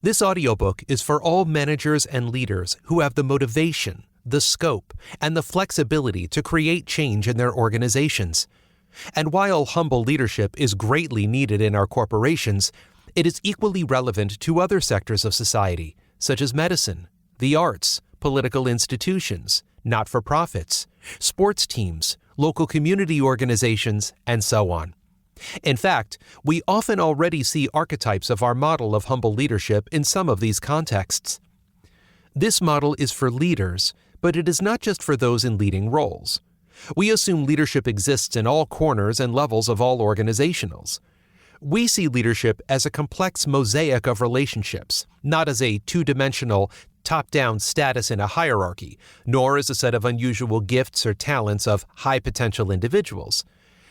This audiobook is for all managers and leaders who have the motivation, the scope, and the flexibility to create change in their organizations. And while humble leadership is greatly needed in our corporations, it is equally relevant to other sectors of society, such as medicine, the arts, political institutions, not-for-profits, sports teams, local community organizations, and so on. In fact, we often already see archetypes of our model of humble leadership in some of these contexts. This model is for leaders, but it is not just for those in leading roles. We assume leadership exists in all corners and levels of all organizations. We see leadership as a complex mosaic of relationships, not as a two-dimensional, top-down status in a hierarchy, nor as a set of unusual gifts or talents of high-potential individuals.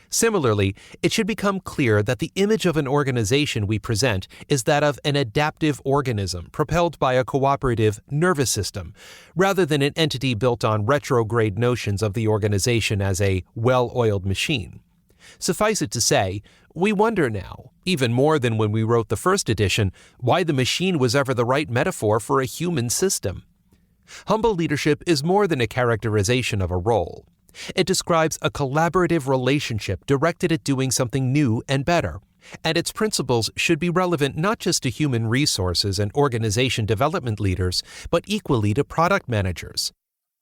Similarly, it should become clear that the image of an organization we present is that of an adaptive organism propelled by a cooperative nervous system, rather than an entity built on retrograde notions of the organization as a well-oiled machine. Suffice it to say, we wonder now, even more than when we wrote the first edition, why the machine was ever the right metaphor for a human system. Humble leadership is more than a characterization of a role. It describes a collaborative relationship directed at doing something new and better, and its principles should be relevant not just to human resources and organization development leaders, but equally to product managers,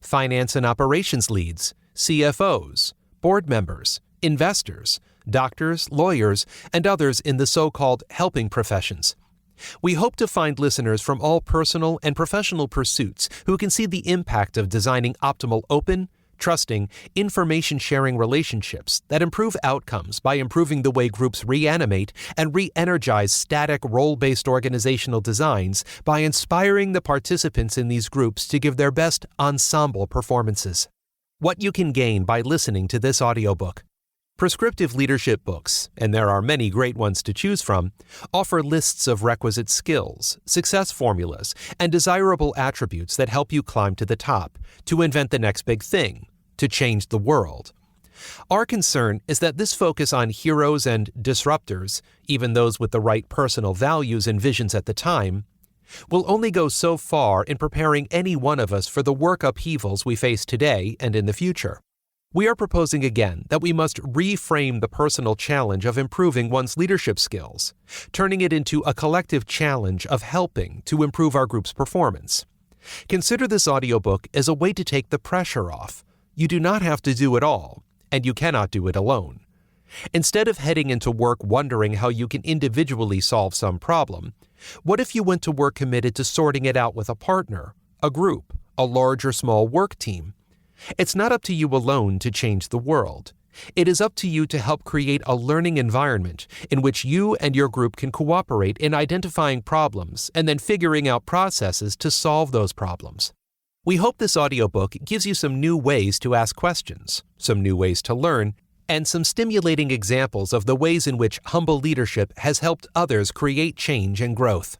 finance and operations leads, CFOs, board members, investors, doctors, lawyers, and others in the so-called helping professions. We hope to find listeners from all personal and professional pursuits who can see the impact of designing optimal open, trusting, information-sharing relationships that improve outcomes by improving the way groups reanimate and re-energize static role-based organizational designs by inspiring the participants in these groups to give their best ensemble performances. What you can gain by listening to this audiobook. Prescriptive leadership books, and there are many great ones to choose from, offer lists of requisite skills, success formulas, and desirable attributes that help you climb to the top, to invent the next big thing, to change the world. Our concern is that this focus on heroes and disruptors, even those with the right personal values and visions at the time, will only go so far in preparing any one of us for the work upheavals we face today and in the future. We are proposing again that we must reframe the personal challenge of improving one's leadership skills, turning it into a collective challenge of helping to improve our group's performance. Consider this audiobook as a way to take the pressure off. You do not have to do it all, and you cannot do it alone. Instead of heading into work wondering how you can individually solve some problem, what if you went to work committed to sorting it out with a partner, a group, a large or small work team? It's not up to you alone to change the world. It is up to you to help create a learning environment in which you and your group can cooperate in identifying problems and then figuring out processes to solve those problems. We hope this audiobook gives you some new ways to ask questions, some new ways to learn, and some stimulating examples of the ways in which humble leadership has helped others create change and growth.